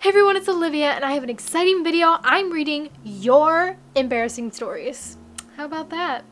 Hey everyone, it's Olivia and I have an exciting video. I'm reading your embarrassing stories. How about that?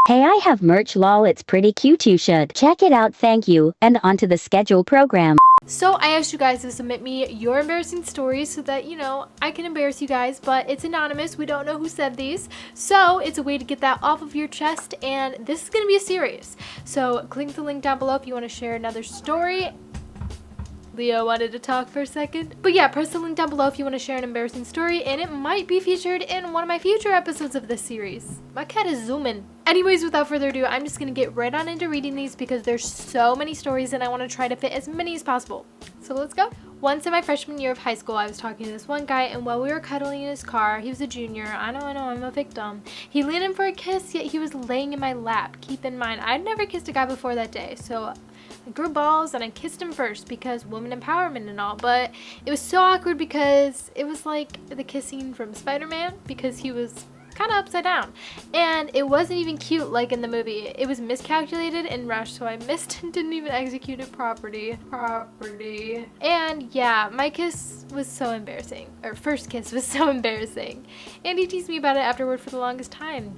Hey, I have merch lol, it's pretty cute, you should check it out, thank you, and onto the schedule program. So I asked you guys to submit me your embarrassing stories so that, I can embarrass you guys, but it's anonymous. We don't know who said these. So it's a way to get that off of your chest, and this is going to be a series. So click the link down below if you want to share another story. Leo wanted to talk for a second. But yeah, press the link down below if you want to share an embarrassing story, and it might be featured in one of my future episodes of this series. My cat is zooming. Anyways, without further ado, I'm just going to get right on into reading these because there's so many stories and I want to try to fit as many as possible. So let's go. Once in my freshman year of high school, I was talking to this one guy, and while we were cuddling in his car, he was a junior. I know, I'm a victim. He leaned in for a kiss, yet he was laying in my lap. Keep in mind, I'd never kissed a guy before that day, so I grew balls and I kissed him first because women empowerment and all, but it was so awkward because it was like the kissing from Spider-Man because he was kind of upside down, and it wasn't even cute like in the movie. It was miscalculated and rushed, so I missed and didn't even execute it properly. And yeah, my kiss was so embarrassing, or first kiss was so embarrassing, and he teased me about it afterward for the longest time.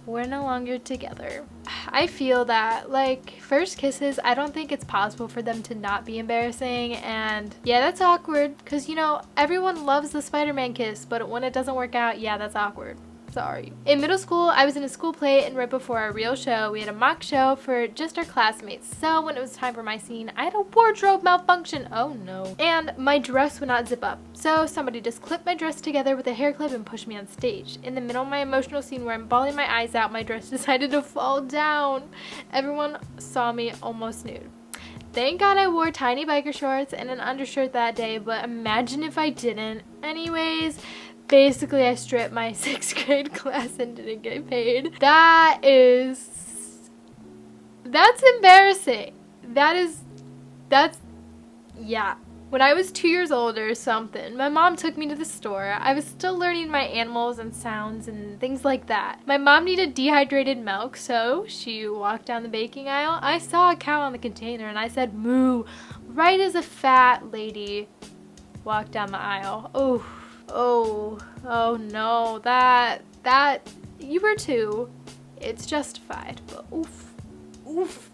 We're no longer together. I feel that, like, first kisses, I don't think it's possible for them to not be embarrassing, and yeah, that's awkward, because, everyone loves the Spider-Man kiss, but when it doesn't work out, yeah, that's awkward. Sorry. In middle school, I was in a school play, and right before our real show, we had a mock show for just our classmates. So when it was time for my scene, I had a wardrobe malfunction. Oh no. And my dress would not zip up. So somebody just clipped my dress together with a hair clip and pushed me on stage. In the middle of my emotional scene where I'm bawling my eyes out, my dress decided to fall down. Everyone saw me almost nude. Thank God I wore tiny biker shorts and an undershirt that day, but imagine if I didn't. Anyways, basically, I stripped my 6th grade class and didn't get paid. That's embarrassing. Yeah. When I was 2 years old or something, my mom took me to the store. I was still learning my animals and sounds and things like that. My mom needed dehydrated milk, so she walked down the baking aisle. I saw a cow on the container and I said, "Moo," right as a fat lady walked down the aisle. Oh no, that, you were 2. It's justified, but oof.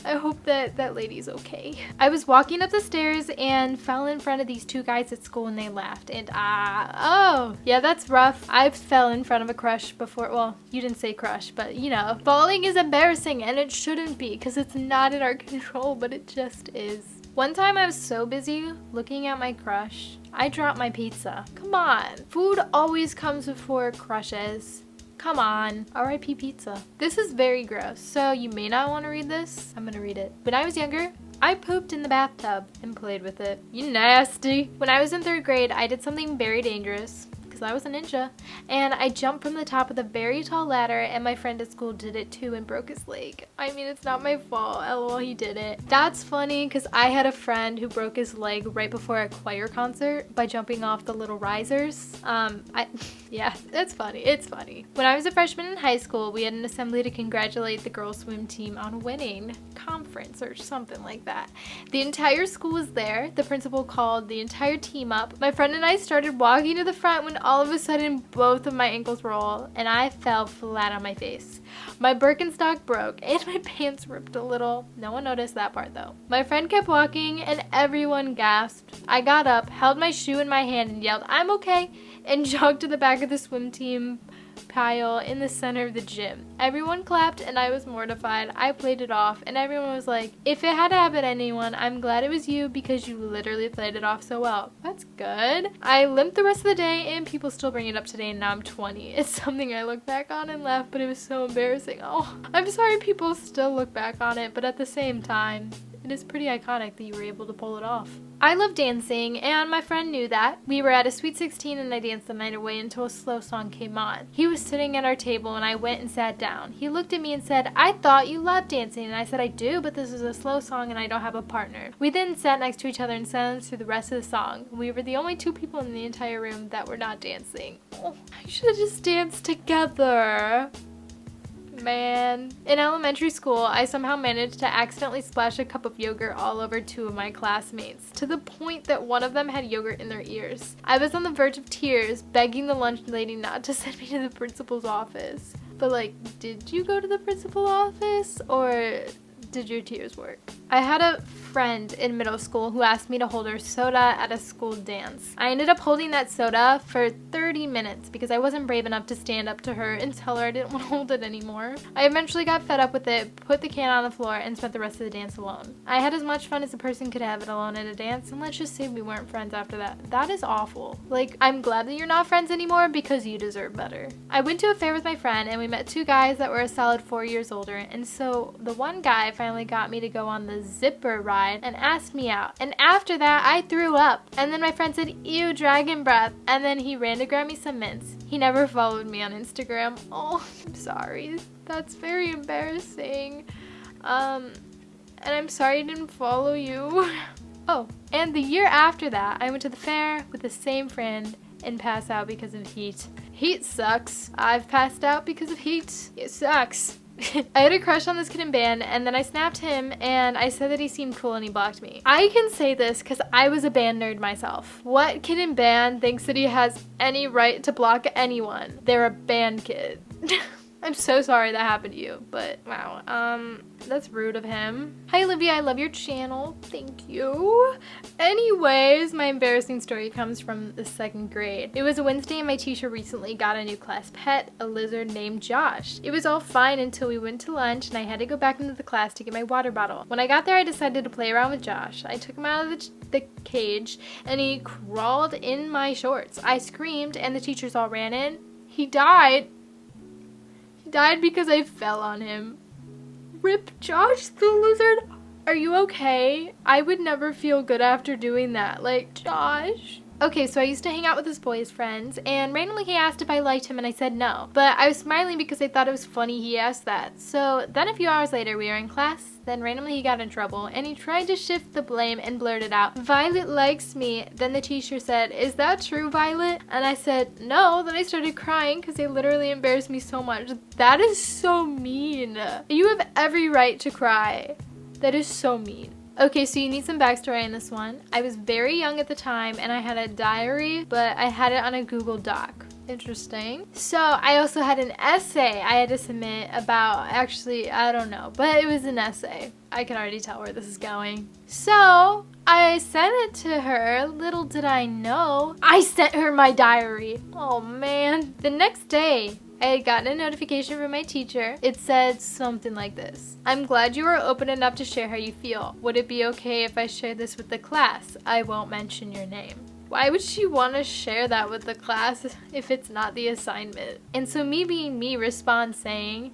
I hope that lady's okay. I was walking up the stairs and fell in front of these 2 guys at school and they laughed, and oh, yeah, that's rough. I've fell in front of a crush before. Well, you didn't say crush, but falling is embarrassing and it shouldn't be because it's not in our control, but it just is. One time I was so busy looking at my crush, I dropped my pizza. Come on. Food always comes before crushes. Come on. R.I.P. pizza. This is very gross, so you may not want to read this. I'm gonna read it. When I was younger, I pooped in the bathtub and played with it. You nasty. When I was in 3rd grade, I did something very dangerous. I was a ninja, and I jumped from the top of the very tall ladder, and my friend at school did it too and broke his leg. I mean, it's not my fault. LOL, he did it. That's funny because I had a friend who broke his leg right before a choir concert by jumping off the little risers. Yeah, that's funny. It's funny. When I was a freshman in high school, we had an assembly to congratulate the girls swim team on winning conference or something like that. The entire school was there. The principal called the entire team up. My friend and I started walking to the front when all of a sudden both of my ankles rolled and I fell flat on my face. My Birkenstock broke and my pants ripped a little. No one noticed that part though. My friend kept walking and everyone gasped. I got up, held my shoe in my hand and yelled, "I'm okay," and jogged to the back of the swim team pile in the center of the gym. Everyone clapped and I was mortified. I played it off and everyone was like, "If it had happened to anyone, I'm glad it was you because you literally played it off so well." That's good. I limped the rest of the day and people still bring it up today, and now I'm 20. It's something I look back on and laugh, but it was so embarrassing. Oh, I'm sorry people still look back on it, but at the same time, it is pretty iconic that you were able to pull it off. I love dancing, and my friend knew that. We were at a Sweet 16 and I danced the night away until a slow song came on. He was sitting at our table and I went and sat down. He looked at me and said, "I thought you loved dancing," and I said, "I do, but this is a slow song and I don't have a partner." We then sat next to each other in silence through the rest of the song. We were the only 2 people in the entire room that were not dancing. Oh, I should have just danced together. Man. In elementary school, I somehow managed to accidentally splash a cup of yogurt all over 2 of my classmates, to the point that one of them had yogurt in their ears. I was on the verge of tears, begging the lunch lady not to send me to the principal's office. But like, did you go to the principal's office, or did your tears work? I had a friend in middle school who asked me to hold her soda at a school dance. I ended up holding that soda for 30 minutes because I wasn't brave enough to stand up to her and tell her I didn't want to hold it anymore. I eventually got fed up with it, put the can on the floor, and spent the rest of the dance alone. I had as much fun as a person could have it alone at a dance, and let's just say we weren't friends after that. That is awful. Like, I'm glad that you're not friends anymore because you deserve better. I went to a fair with my friend and we met 2 guys that were a solid 4 years older, and so the one guy finally got me to go on the zipper ride and asked me out, and after that I threw up, and then my friend said, "Ew, dragon breath," and then he ran to grab me some mints. He never followed me on Instagram. Oh, I'm sorry, that's very embarrassing. And I'm sorry I didn't follow you. Oh, and the year after that I went to the fair with the same friend and passed out because of heat. Heat sucks. I've passed out because of heat. It sucks. I had a crush on this kid in band, and then I snapped him and I said that he seemed cool and he blocked me. I can say this because I was a band nerd myself. What kid in band thinks that he has any right to block anyone? They're a band kid. I'm so sorry that happened to you, but wow, that's rude of him. Hi Olivia, I love your channel. Thank you. Anyways, my embarrassing story comes from the 2nd grade. It was a Wednesday and my teacher recently got a new class pet, a lizard named Josh. It was all fine until we went to lunch and I had to go back into the class to get my water bottle. When I got there, I decided to play around with Josh. I took him out of the cage and he crawled in my shorts. I screamed and the teachers all ran in. He died. Died because I fell on him. Rip Josh the lizard. Are you okay? I would never feel good after doing that. Like, Josh. Okay, so I used to hang out with this boy's friends, and randomly he asked if I liked him, and I said no. But I was smiling because I thought it was funny he asked that. So then a few hours later, we were in class, then randomly he got in trouble, and he tried to shift the blame and blurted out, "Violet likes me." Then the teacher said, "Is that true, Violet?" And I said, "No." Then I started crying because they literally embarrassed me so much. That is so mean. You have every right to cry. That is so mean. Okay, so you need some backstory on this one. I was very young at the time and I had a diary, but I had it on a Google Doc. Interesting. So I also had an essay I had to submit about, actually, I don't know, but it was an essay. I can already tell where this is going. So I sent it to her. Little did I know, I sent her my diary. Oh man. The next day, I had gotten a notification from my teacher. It said something like this: "I'm glad you are open enough to share how you feel. Would it be okay if I share this with the class? I won't mention your name." Why would she want to share that with the class if it's not the assignment? And so me being me respond saying,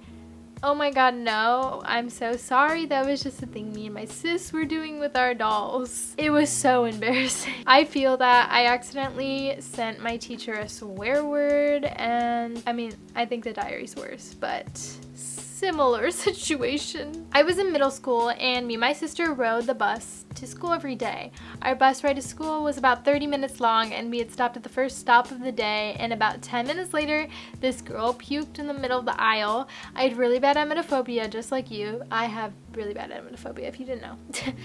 "Oh my god, no, I'm so sorry, that was just a thing me and my sis were doing with our dolls." It was so embarrassing. I feel that I accidentally sent my teacher a swear word, and I mean, I think the diary's worse, but similar situation. I was in middle school and me and my sister rode the bus to school every day. Our bus ride to school was about 30 minutes long and we had stopped at the first stop of the day, and about 10 minutes later this girl puked in the middle of the aisle. I had really bad emetophobia, just like you. I have really bad emetophobia if you didn't know.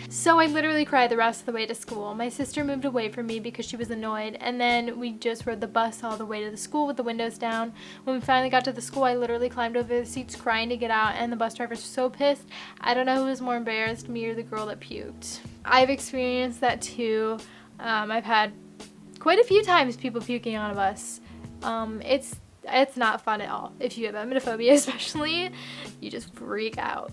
So I literally cried the rest of the way to school. My sister moved away from me because she was annoyed, and then we just rode the bus all the way to the school with the windows down. When we finally got to the school, I literally climbed over the seats crying to get out, and the bus driver was so pissed. I don't know who was more embarrassed, me or the girl that puked. I've experienced that too. I've had quite a few times people puking on a bus. It's not fun at all. If you have emetophobia especially, you just freak out.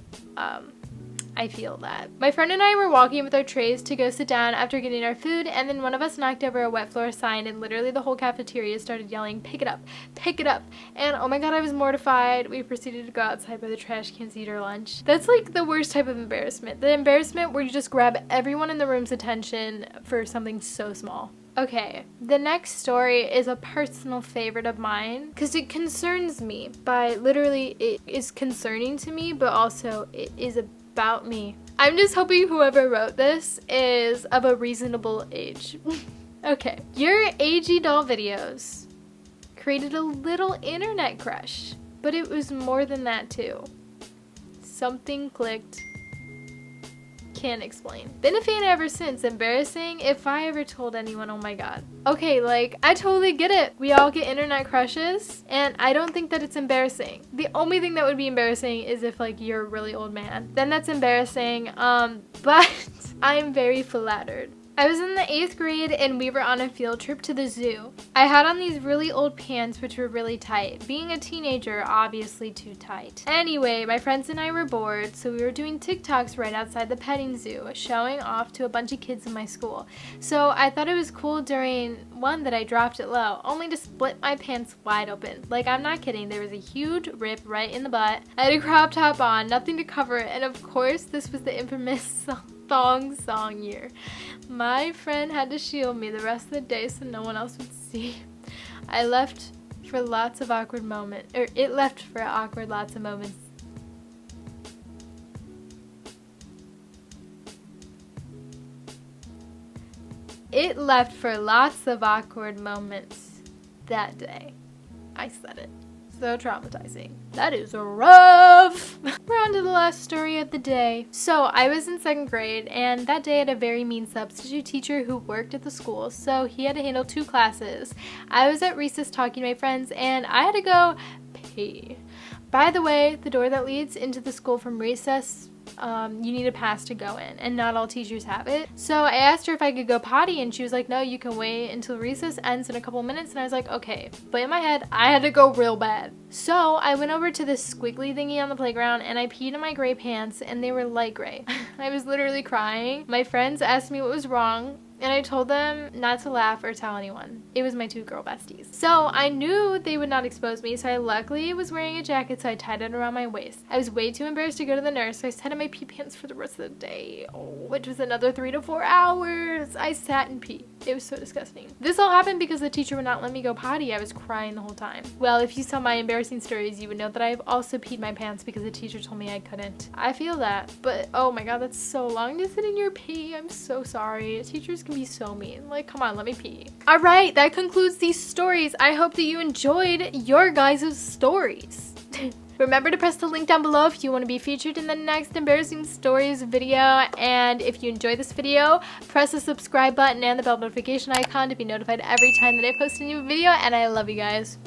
I feel that. My friend and I were walking with our trays to go sit down after getting our food, and then one of us knocked over a wet floor sign, and literally the whole cafeteria started yelling, "Pick it up, pick it up." And oh my god, I was mortified. We proceeded to go outside by the trash cans to eat our lunch. That's like the worst type of embarrassment. The embarrassment where you just grab everyone in the room's attention for something so small. Okay, the next story is a personal favorite of mine because it concerns me. By literally, it is concerning to me, but also it is about me. I'm just hoping whoever wrote this is of a reasonable age. Okay, your AG doll videos created a little internet crush. But it was more than that too. Something clicked. Can't explain. Been a fan ever since. Embarrassing? If I ever told anyone, oh my god. Okay, like, I totally get it. We all get internet crushes, and I don't think that it's embarrassing. The only thing that would be embarrassing is if, like, you're a really old man. Then that's embarrassing, but I'm very flattered. I was in the 8th grade and we were on a field trip to the zoo. I had on these really old pants which were really tight. Being a teenager, obviously too tight. Anyway, my friends and I were bored, so we were doing TikToks right outside the petting zoo, showing off to a bunch of kids in my school. So I thought it was cool during one that I dropped it low, only to split my pants wide open. Like, I'm not kidding, there was a huge rip right in the butt. I had a crop top on, nothing to cover it, and of course this was the infamous thong song year. My friend had to shield me the rest of the day so no one else would see. I left for lots of awkward moments, or it left for awkward lots of moments. It left for lots of awkward moments that day. I said it. So traumatizing. That is rough. We're on to the last story of the day. So I was in 2nd grade, and that day I had a very mean substitute teacher who worked at the school, so he had to handle 2 classes. I was at recess talking to my friends, and I had to go pee. By the way, the door that leads into the school from recess, you need a pass to go in, and not all teachers have it. So I asked her if I could go potty, and she was like, no, you can wait until recess ends in a couple minutes. And I was like, okay. But in my head, I had to go real bad. So I went over to this squiggly thingy on the playground, and I peed in my gray pants, and they were light gray. I was literally crying. My friends asked me what was wrong, and I told them not to laugh or tell anyone. It was my 2 girl besties. So I knew they would not expose me, so I luckily was wearing a jacket, so I tied it around my waist. I was way too embarrassed to go to the nurse, so I sat in my pee pants for the rest of the day, which was another 3 to 4 hours. I sat and peed. It was so disgusting. This all happened because the teacher would not let me go potty. I was crying the whole time. Well, if you saw my embarrassing stories, you would know that I've also peed my pants because the teacher told me I couldn't. I feel that, but oh my god, that's so long to sit in your pee. I'm so sorry. Teachers can be so mean. Like, come on, let me pee. Alright, that concludes these stories. I hope that you enjoyed your guys' stories. Remember to press the link down below if you want to be featured in the next embarrassing stories video, and if you enjoyed this video, press the subscribe button and the bell notification icon to be notified every time that I post a new video, and I love you guys.